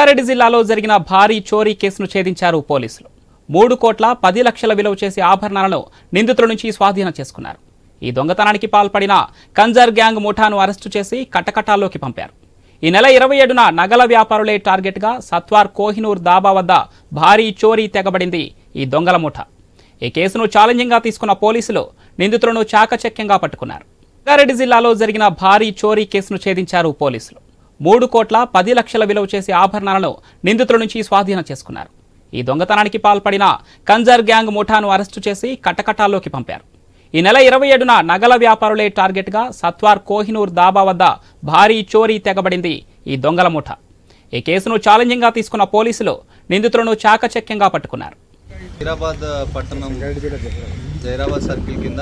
సంగారెడ్డి జిల్లాలో జరిగిన భారీ చోరీ కేసును ఛేదించారు పోలీసులు. 3,10,00,000 విలువ చేసే ఆభరణాలను నిందితుల నుంచి స్వాధీనం చేసుకున్నారు. ఈ దొంగతనానికి పాల్పడిన కంజర్ గ్యాంగ్ ముఠాను అరెస్టు చేసి కటకటాల్లోకి పంపారు. ఈ నెల 27న నగల వ్యాపారులే టార్గెట్గా సత్వార్ కోహినూర్ దాబా వద్ద భారీ చోరీ తెగబడింది ఈ దొంగల ముఠా. ఈ కేసును ఛాలెంజింగ్గా తీసుకున్న పోలీసులు నిందితులను చాకచక్యంగా పట్టుకున్నారు. సంగారెడ్డి జిల్లాలో జరిగిన భారీ చోరీ కేసును ఛేదించారు పోలీసులు. 3,10,00,000 విలువ చేసే ఆభరణాలను నిందితుల నుంచి స్వాధీనం చేసుకున్నారు. ఈ దొంగతనానికి పాల్పడిన కంజర్ గ్యాంగ్ ముఠాను అరెస్టు చేసి కటకటాల్లోకి పంపారు. ఈ నెల 27న నగల వ్యాపారులే టార్గెట్గా సత్వార్ కోహినూర్ దాబా వద్ద భారీ చోరీ తెగబడింది ఈ దొంగల ముఠా. ఈ కేసును ఛాలెంజింగ్గా తీసుకున్న పోలీసులు నిందితులను చాకచక్యంగా పట్టుకున్నారు. హైదరాబాద్ పట్టణం జైరాబాద్ సర్కిల్ కింద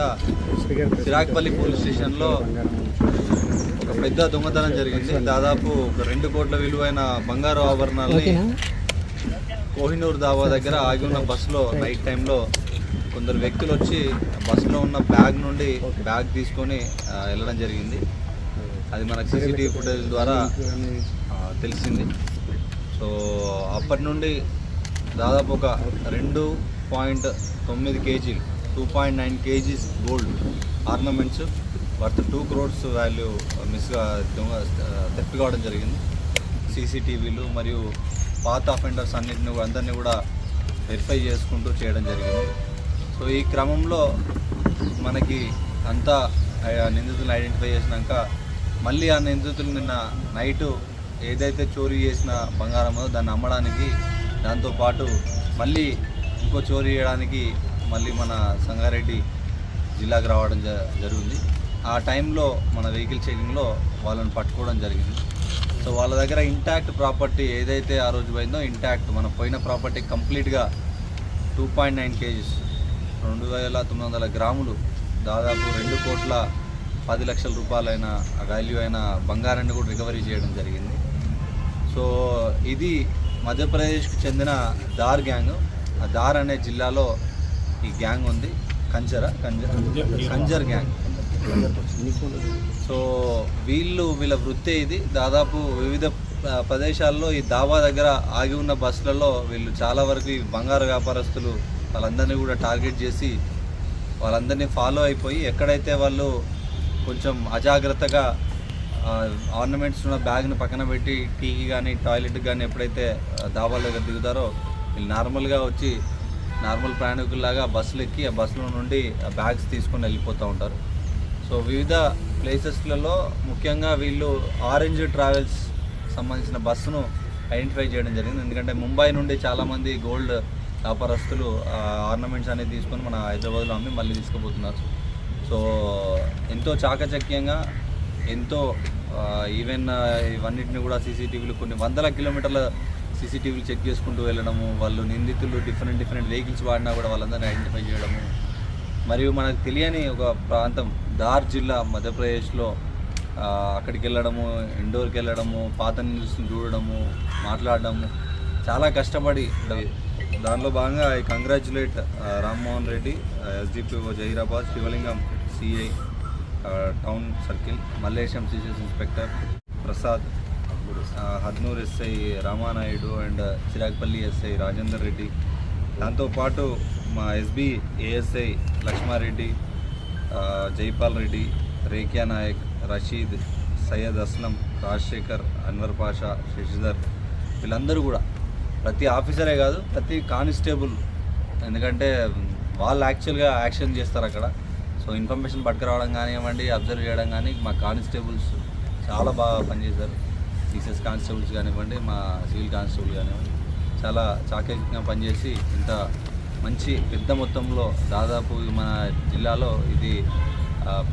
చిరాక్పల్లి పోలీస్ స్టేషన్లో ఒక పెద్ద దొంగతనం జరిగింది. దాదాపు 2 కోట్ల విలువైన బంగారు ఆభరణాలని కోహినూర్ దాబా దగ్గర ఆగి ఉన్న బస్సులో నైట్ టైంలో కొందరు వ్యక్తులు వచ్చి బస్సులో ఉన్న బ్యాగ్ నుండి బ్యాగ్ తీసుకొని వెళ్ళడం జరిగింది. అది మనకు సీసీటీవీ ఫుటేజ్ ద్వారా తెలిసింది. సో అప్పటి నుండి దాదాపు ఒక 2.9 కేజీలు 2.9 kgs gold ornaments worth 2 crores value theft కావడం జరిగింది. సీసీటీవీలు మరియు పాత అఫెండర్స్ అందరినీ కూడా వెరిఫై చేసుకుంటూ చేయడం జరిగింది. సో ఈ క్రమంలో మనకి అంతా నిందితులను ఐడెంటిఫై చేసినాక మళ్ళీ ఆ నిందితులు నిన్న నైటు ఏదైతే చోరీ చేసిన బంగారమో దాన్ని అమ్మడానికి, దాంతోపాటు మళ్ళీ ఇంకో చోరీ చేయడానికి మళ్ళీ మన సంగారెడ్డి జిల్లాకు రావడం జరిగింది. ఆ టైంలో మన వెహికల్ చెకింగ్లో వాళ్ళని పట్టుకోవడం జరిగింది. సో వాళ్ళ దగ్గర ఇంటాక్ట్ ప్రాపర్టీ ఏదైతే ఆ రోజు పోయిందో ఇంటాక్ట్ మన పోయిన ప్రాపర్టీ కంప్లీట్గా 2.9 కేజీస్ 2,900 గ్రాములు దాదాపు 2,10,00,000 రూపాయలైన వాల్యూ అయిన బంగారాన్ని కూడా రికవరీ చేయడం జరిగింది. సో ఇది మధ్యప్రదేశ్కి చెందిన దార్ గ్యాంగ్. ఆ దార్ అనే జిల్లాలో ఈ గ్యాంగ్ ఉంది. కంజర్ గ్యాంగ్. సో వీళ్ళ వృత్తే ఇది. దాదాపు వివిధ ప్రదేశాల్లో ఈ దాబా దగ్గర ఆగి ఉన్న బస్సులలో వీళ్ళు చాలా వరకు ఈ బంగారు వ్యాపారస్తులు వాళ్ళందరినీ కూడా టార్గెట్ చేసి వాళ్ళందరినీ ఫాలో అయిపోయి ఎక్కడైతే వాళ్ళు కొంచెం అజాగ్రత్తగా ఆర్నమెంట్స్ ఉన్న బ్యాగ్ని పక్కన పెట్టి టీకి కానీ టాయిలెట్కి కానీ ఎప్పుడైతే దాబాల దగ్గర దిగుతారో వీళ్ళు నార్మల్గా వచ్చి నార్మల్ ప్రయాణికుల్లాగా బస్సులు ఎక్కి ఆ బస్సులో నుండి బ్యాగ్స్ తీసుకొని వెళ్ళిపోతూ ఉంటారు. సో వివిధ ప్లేసెస్లలో ముఖ్యంగా వీళ్ళు ఆరెంజ్ ట్రావెల్స్ సంబంధించిన బస్సును ఐడెంటిఫై చేయడం జరిగింది. ఎందుకంటే ముంబై నుండి చాలామంది గోల్డ్ వ్యాపారస్తులు ఆర్నమెంట్స్ అనేది తీసుకొని మన హైదరాబాద్లో అమ్మి మళ్ళీ తీసుకుపోతున్నారు. సో ఎంతో చాకచక్యంగా ఎంతో ఈవెన్ ఇవన్నిటిని కూడా సీసీటీవీలు కొన్ని 100 కిలోమీటర్ల సీసీటీవీలు చెక్ చేసుకుంటూ వెళ్ళడము, వాళ్ళు నిందితులు డిఫరెంట్ వెహికల్స్ వాడినా కూడా వాళ్ళందరినీ ఐడెంటిఫై చేయడము, మరియు మనకు తెలియని ఒక ప్రాంతం దార్ జిల్లా మధ్యప్రదేశ్లో అక్కడికి వెళ్ళడము, ఇండోర్కి వెళ్ళడము, పాత నిందితులను చూడడము, మాట్లాడడము చాలా కష్టపడి దానిలో భాగంగా I congratulate Rammohan Reddy, SDPO Zaheerabad, Shivalingam CI town circle, Mallesham CCS inspector Prasad, Hadnoor SI Ramanaidu and Chiragpalli SI Rajender Reddy, దాంతోపాటు మా ఎస్బి ఏఎస్ఐ లక్ష్మారెడ్డి, జైపాల్ రెడ్డి, రేఖ్యా నాయక్, రషీద్, సయ్యద్ అస్లం, రాజశేఖర్, అన్వర్ పాషా, శశిధర్, వీళ్ళందరూ కూడా ప్రతి ఆఫీసరే కాదు ప్రతి కానిస్టేబుల్, ఎందుకంటే వాళ్ళు యాక్చువల్గా యాక్షన్ చేస్తారు అక్కడ. సో ఇన్ఫర్మేషన్ పట్టుకురావడం కానివ్వండి, అబ్జర్వ్ చేయడం కానీ మా కానిస్టేబుల్స్ చాలా బాగా పనిచేశారు. సిసిఎస్ కానిస్టేబుల్స్ కానివ్వండి, మా సివిల్ కానిస్టేబుల్ కానివ్వండి, చాలా చాకచక్యంగా పనిచేసి ఇంత మంచి పెద్ద మొత్తంలో దాదాపు మన జిల్లాలో ఇది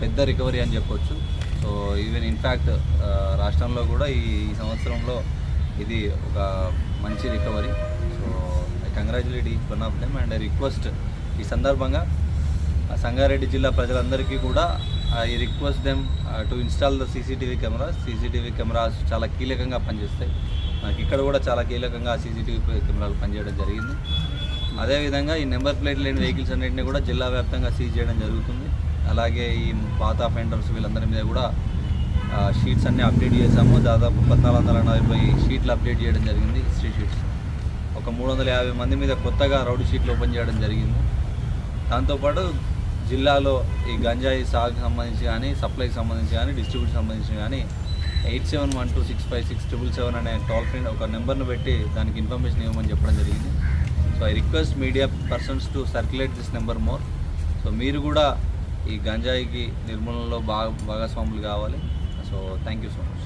పెద్ద రికవరీ అని చెప్పొచ్చు. సో ఈవెన్ ఇన్ఫ్యాక్ట్ రాష్ట్రంలో కూడా ఈ సంవత్సరంలో ఇది ఒక మంచి recovery. So I congratulate each one of them and I request ఈ సందర్భంగా సంగారెడ్డి జిల్లా ప్రజలందరికీ కూడా I request them to install the CCTV cameras చాలా కీలకంగా పనిచేస్తాయి. మనకి ఇక్కడ కూడా చాలా కీలకంగా సీసీటీవీ కెమెరాలు పనిచేయడం జరిగింది. అదేవిధంగా ఈ నెంబర్ ప్లేట్ లేని వెహికల్స్ అన్నింటినీ కూడా జిల్లా వ్యాప్తంగా సీజ్ చేయడం జరుగుతుంది. అలాగే ఈ పాత అఫెండర్స్ వీళ్ళందరి మీద కూడా షీట్స్ అన్నీ అప్డేట్ చేసాము. దాదాపు 1440 షీట్లు అప్డేట్ చేయడం జరిగింది. హిస్టరీ షీట్స్ ఒక 350 మంది మీద కొత్తగా రౌడీ షీట్లు ఓపెన్ చేయడం జరిగింది. దాంతోపాటు జిల్లాలో ఈ గంజాయి సాగుకి సంబంధించి కానీ, సప్లైకి సంబంధించి కానీ, డిస్ట్రిబ్యూట్ సంబంధించి కానీ 8712656777 అనే టోల్ ఫ్రీ ఒక నెంబర్ను పెట్టి దానికి ఇన్ఫర్మేషన్ ఇవ్వమని చెప్పడం జరిగింది. So I request media persons to circulate this number more. So మీరు కూడా ఈ గంజాయికి నిర్మూలనలో భాగస్వాములు కావాలి. So thank you so much.